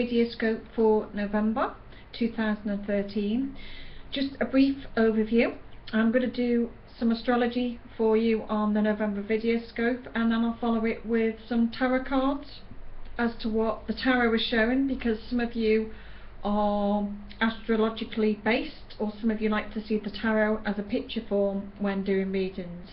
Videoscope for November 2013. Just a brief overview. I'm going to do some astrology for you on the November Videoscope, and then I'll follow it with some tarot cards as to what the tarot is showing, because some of you are astrologically based, or some of you like to see the tarot as a picture form when doing readings.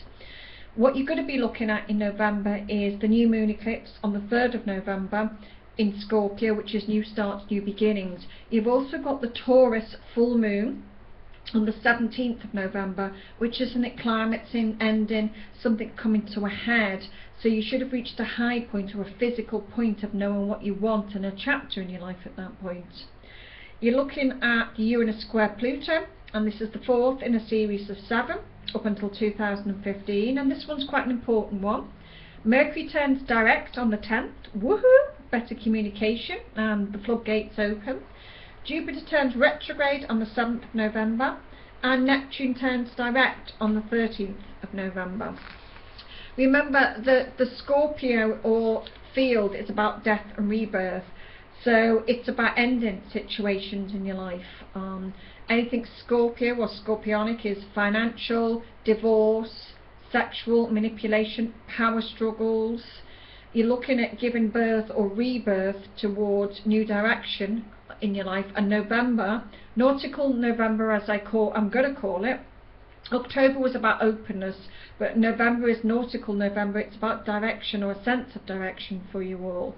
What you're going to be looking at in November is the new moon eclipse on the 3rd of November in Scorpio, which is new starts, new beginnings. You've also got the Taurus full moon on the 17th of November, which is an climaxing, ending, something coming to a head. So you should have reached a high point or a physical point of knowing what you want and a chapter in your life at that point. You're looking at Uranus square Pluto, and this is the 4th in a series of 7 up until 2015, and this one's quite an important one. Mercury turns direct on the 10th, woohoo, better communication and the floodgates open. Jupiter turns retrograde on the 7th of November, and Neptune turns direct on the 13th of November. Remember that the Scorpio or field is about death and rebirth, so it's about ending situations in your life. Anything Scorpio or Scorpionic is financial, divorce, sexual manipulation, power struggles. You're looking at giving birth or rebirth towards new direction in your life. And November, nautical November as I'm going to call it. October was about openness, but November is nautical November. It's about direction or a sense of direction for you all.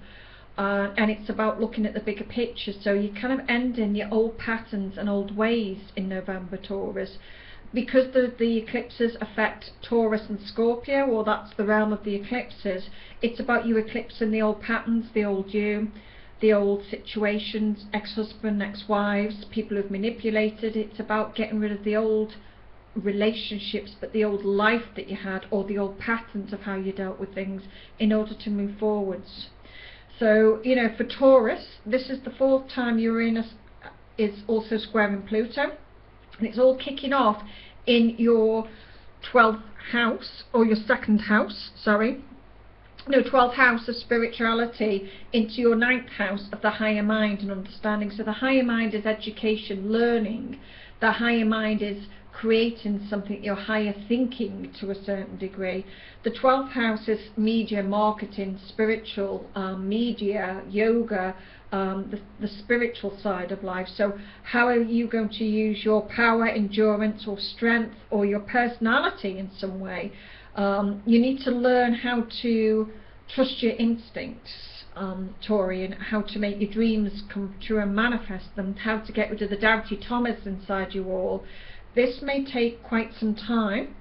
And it's about looking at the bigger picture. So you're kind of ending your old patterns and old ways in November, Taurus. Because the eclipses affect Taurus and Scorpio, or that's the realm of the eclipses, it's about you eclipsing the old patterns, the old you, the old situations, ex-husband, ex-wives, people who've manipulated. It's about getting rid of the old relationships, but the old life that you had, or the old patterns of how you dealt with things, in order to move forwards. So, you know, for Taurus, this is the 4th time Uranus is also squaring Pluto, and it's all kicking off in your 12th house, or your 2nd house, 12th house of spirituality, into your 9th house of the higher mind and understanding. So the higher mind is education, learning. The higher mind is creating something, your higher thinking to a certain degree. The 12th house is media, marketing, spiritual, media, yoga, the spiritual side of life. So how are you going to use your power, endurance or strength, or your personality in some way? You need to learn how to trust your instincts, Taurian, how to make your dreams come true and manifest them, how to get rid of the doubty Thomas inside you all. This may take quite some time,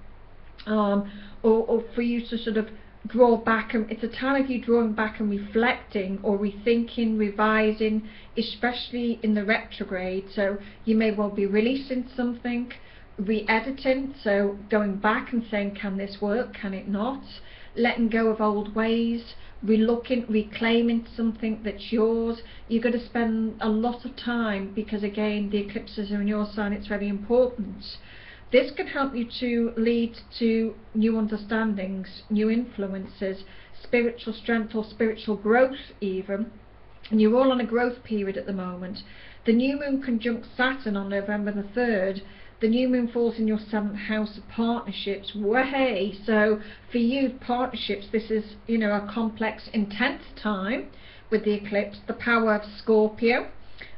or for you to sort of draw back, and it's a time of you drawing back and reflecting or rethinking, revising, especially in the retrograde. So you may well be releasing something, re-editing, so going back and saying, can this work, can it not, letting go of old ways, relooking, reclaiming something that's yours. You're going to spend a lot of time, because again the eclipses are in your sign, it's very important. This can help you to lead to new understandings, new influences, spiritual strength or spiritual growth even, and you're all on a growth period at the moment. The new moon conjunct Saturn on November the 3rd. The new moon falls in your 7th house of partnerships. Way, so for you, partnerships, this is, you know, a complex, intense time with the eclipse, the power of Scorpio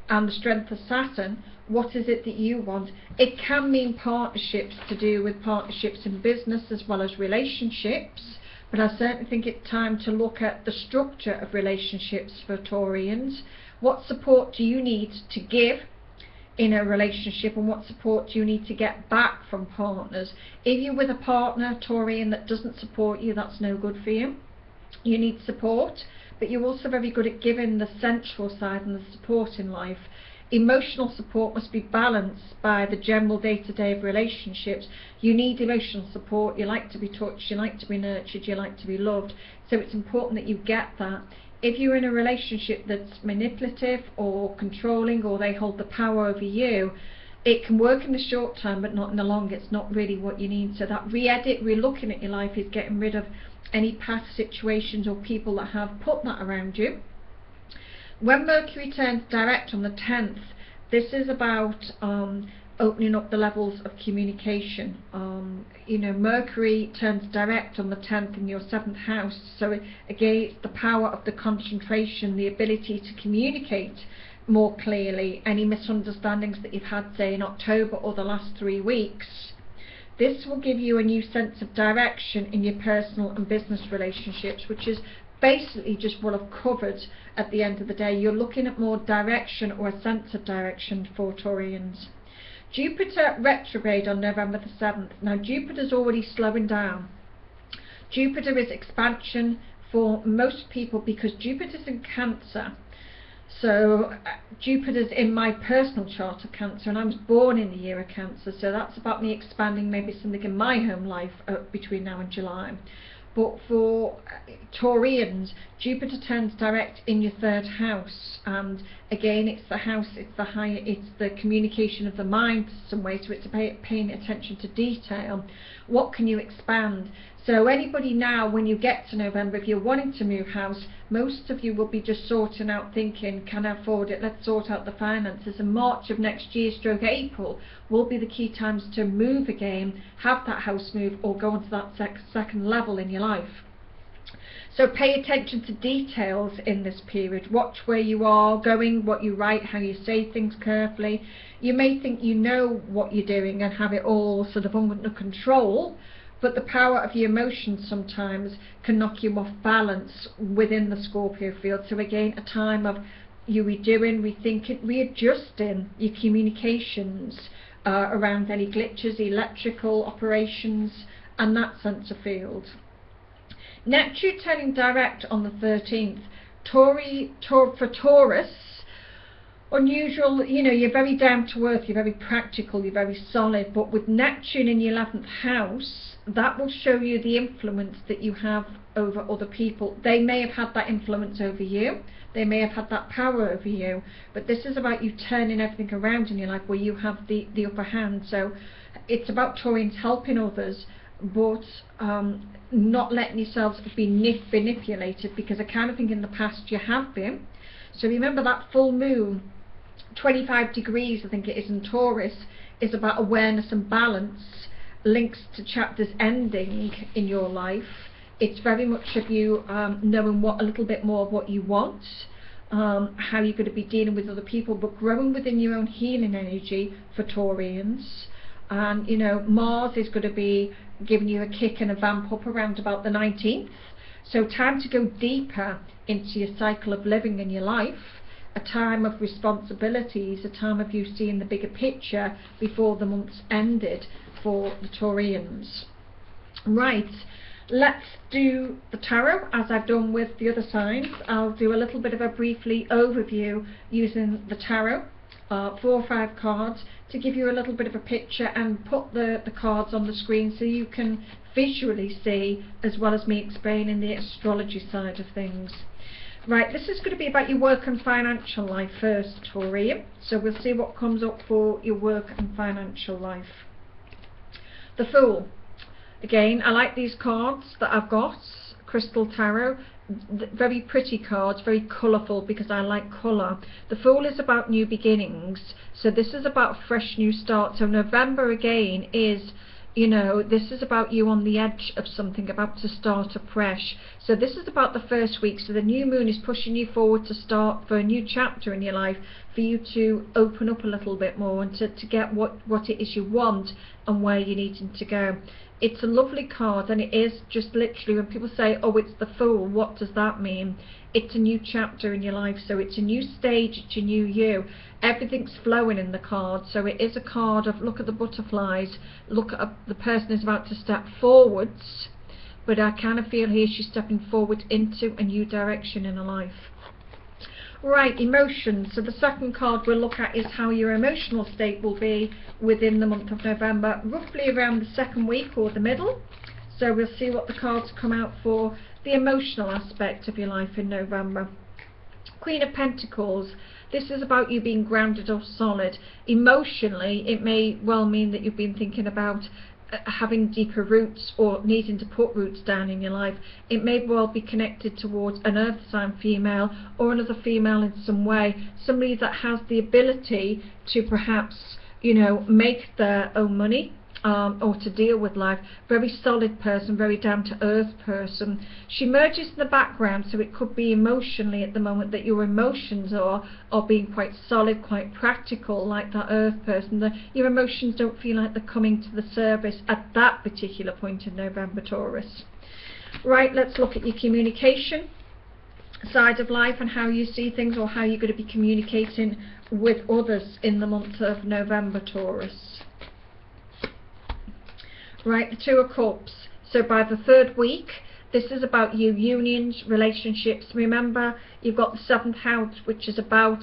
and the strength of Saturn. What is it that you want? It can mean partnerships, to do with partnerships in business as well as relationships, but I certainly think it's time to look at the structure of relationships for Taurians. What support do you need to give in a relationship, and what support do you need to get back from partners? If you're with a partner, Taurian, that doesn't support you, that's no good for you. You need support, but you're also very good at giving the sensual side and the support in life. Emotional support must be balanced by the general day-to-day of relationships. You need emotional support. You like to be touched, you like to be nurtured, you like to be loved, so it's important that you get that. If you're in a relationship that's manipulative or controlling, or they hold the power over you, it can work in the short term but not in the long. It's not really what you need. So that re-edit, re-looking at your life, is getting rid of any past situations or people that have put that around you. When Mercury turns direct on the 10th, this is about opening up the levels of communication. You know, Mercury turns direct on the 10th in your 7th house, so again it's the power of the concentration, the ability to communicate more clearly any misunderstandings that you've had, say, in October or the last 3 weeks. This will give you a new sense of direction in your personal and business relationships, which is basically just what I've covered at the end of the day. You're looking at more direction or a sense of direction for Taurians. Jupiter retrograde on November the 7th. Now Jupiter's already slowing down. Jupiter is expansion for most people because Jupiter's in Cancer. So Jupiter's in my personal chart of Cancer, and I was born in the year of Cancer, so that's about me expanding maybe something in my home life between now and July. But for Taurians, Jupiter turns direct in your 3rd house, and again it's the house, it's the higher, it's the communication of the mind in some way, so it's paying attention to detail. What can you expand? So anybody now, when you get to November, if you're wanting to move house, most of you will be just sorting out, thinking, can I afford it? Let's sort out the finances. And March of next year, stroke April, will be the key times to move again, have that house move, or go on to that second level in your life. So pay attention to details in this period. Watch where you are going, what you write, how you say things carefully. You may think you know what you're doing and have it all sort of under control, but the power of your emotions sometimes can knock you off balance within the Scorpio field. So again, a time of you redoing, rethinking, readjusting your communications around any glitches, electrical operations, and that sense of field. Neptune turning direct on the 13th. For Taurus, unusual, you know, you're very down to earth, you're very practical, you're very solid, but with Neptune in your 11th house, that will show you the influence that you have over other people. They may have had that influence over you, they may have had that power over you, but this is about you turning everything around in your life where you have the upper hand. So it's about Taurians helping others, but not letting yourselves be manipulated, because I kind of think in the past you have been. So remember that full moon, 25 degrees I think it is in Taurus, is about awareness and balance, links to chapters ending in your life. It's very much of you knowing a little bit more of what you want, how you're going to be dealing with other people, but growing within your own healing energy for Taurians. And you know, Mars is going to be giving you a kick and a vamp up around about the 19th. So time to go deeper into your cycle of living in your life, a time of responsibilities, a time of you seeing the bigger picture before the month's ended for the Taurians. Right, let's do the tarot as I've done with the other signs. I'll do a little bit of a briefly overview using the tarot, 4 or 5 cards, to give you a little bit of a picture and put the cards on the screen so you can visually see, as well as me explaining the astrology side of things. Right, this is going to be about your work and financial life first, Taurian. So we'll see what comes up for your work and financial life. The Fool. Again, I like these cards that I've got, Crystal Tarot. Very pretty cards, very colourful, because I like colour. The Fool is about new beginnings, so this is about fresh new start. So November again is, you know, this is about you on the edge of something, about to start afresh. So this is about the first week, so the new moon is pushing you forward to start for a new chapter in your life, for you to open up a little bit more and to get what it is you want and where you're needing to go. It's a lovely card, and it is just literally, when people say, oh, it's the Fool, what does that mean? It's a new chapter in your life, so it's a new stage, it's a new you. Everything's flowing in the card, so it is a card of look at the butterflies, look at the person is about to step forwards, but I kind of feel here she's stepping forward into a new direction in her life. Right, emotions. So the second card we'll look at is how your emotional state will be within the month of November, roughly around the second week or the middle. So we'll see what the cards come out for the emotional aspect of your life in November. Queen of Pentacles. This is about you being grounded or solid. Emotionally, it may well mean that you've been thinking about having deeper roots or needing to put roots down in your life. It may well be connected towards an earth sign female or another female in some way, somebody that has the ability to perhaps, you know, make their own money, or to deal with life. Very solid person, very down to earth person. She merges in the background, so it could be emotionally at the moment that your emotions are being quite solid, quite practical, like that earth person. Your emotions don't feel like they're coming to the surface at that particular point in November, Taurus. Right, let's look at your communication side of life and how you see things, or how you're going to be communicating with others in the month of November, Taurus. Right, the Two of Cups. So by the third week, this is about you, unions, relationships. Remember, you've got the 7th house, which is about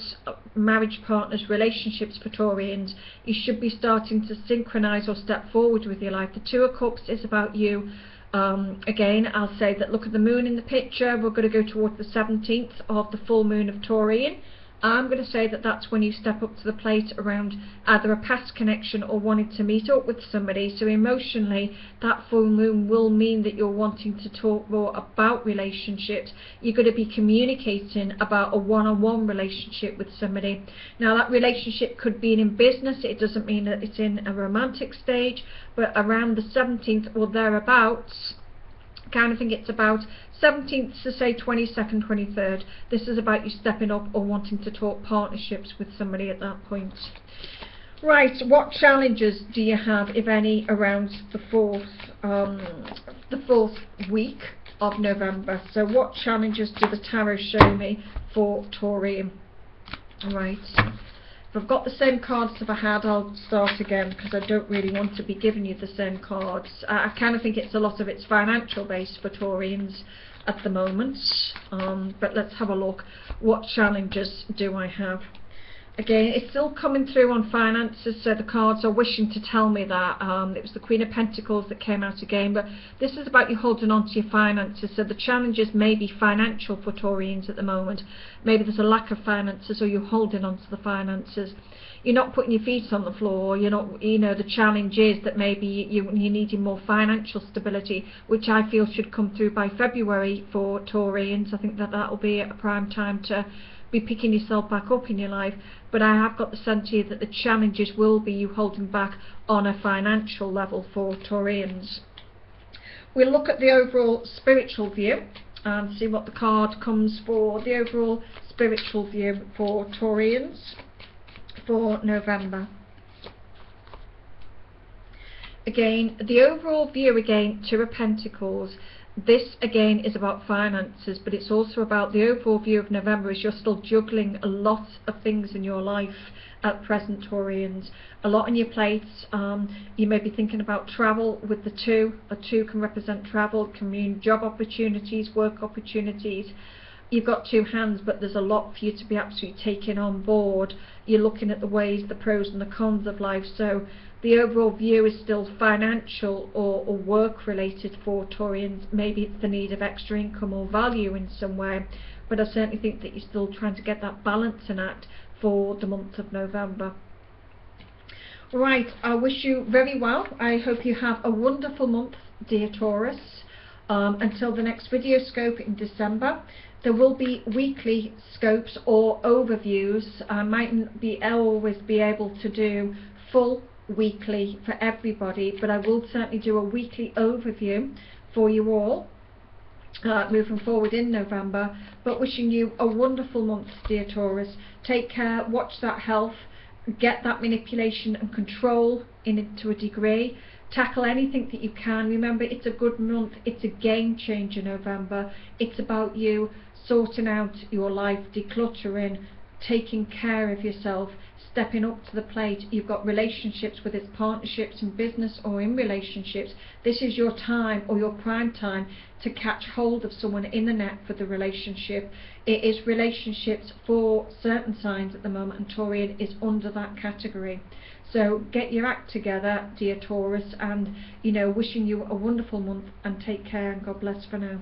marriage partners, relationships for Taurians. You should be starting to synchronize or step forward with your life. The Two of Cups is about you. Again, I'll say that look at the moon in the picture. We're going to go towards the 17th of the full moon of Taurian. I'm going to say that that's when you step up to the plate around either a past connection or wanting to meet up with somebody. So emotionally, that full moon will mean that you're wanting to talk more about relationships. You're going to be communicating about a one-on-one relationship with somebody. Now, that relationship could be in business. It doesn't mean that it's in a romantic stage, but around the 17th or thereabouts, I kind of think it's about 17th to say 22nd, 23rd. This is about you stepping up or wanting to talk partnerships with somebody at that point. Right, what challenges do you have, if any, around the fourth week of November? So what challenges do the tarot show me for Taurian? Right. If I've got the same cards as I had, I'll start again, because I don't really want to be giving you the same cards. I kind of think it's a lot of it's financial based for Taurians at the moment, but let's have a look. What challenges do I have? Again, it's still coming through on finances, so the cards are wishing to tell me that. It was the Queen of Pentacles that came out again, but this is about you holding on to your finances. So the challenges may be financial for Taurians at the moment. Maybe there's a lack of finances, or you're holding on to the finances. You're not putting your feet on the floor. You're not, you know, the challenge is that maybe you're needing more financial stability, which I feel should come through by February for Taurians. I think that will be a prime time to be picking yourself back up in your life. But I have got the sense here that the challenges will be you holding back on a financial level for Taurians. We'll look at the overall spiritual view and see what the card comes for the overall spiritual view for Taurians for November. Again, the overall view, again, Two of Pentacles. This again is about finances, but it's also about the overall view of November as you're still juggling a lot of things in your life at present, Taurians. A lot on your plates. You may be thinking about travel with the two. A two can represent travel, can mean job opportunities, work opportunities. You've got two hands, but there's a lot for you to be absolutely taking on board. You're looking at the ways, the pros and the cons of life. So the overall view is still financial or work related for Taurians. Maybe it's the need of extra income or value in some way, but I certainly think that you're still trying to get that balancing act for the month of November. Right, I wish you very well. I hope you have a wonderful month, dear Taurus. Until the next video scope in December. There will be weekly scopes or overviews. I mightn't always be able to do full weekly for everybody, but I will certainly do a weekly overview for you all moving forward in November. But wishing you a wonderful month, dear Taurus. Take care, watch that health, get that manipulation and control in it to a degree. Tackle anything that you can. Remember, it's a good month. It's a game changer, November. It's about you sorting out your life, decluttering, taking care of yourself, stepping up to the plate. You've got relationships, whether it's partnerships in business or in relationships. This is your time or your prime time to catch hold of someone in the net for the relationship. It is relationships for certain signs at the moment, and Taurian is under that category. So get your act together, dear Taurus, and wishing you a wonderful month, and take care, and God bless for now.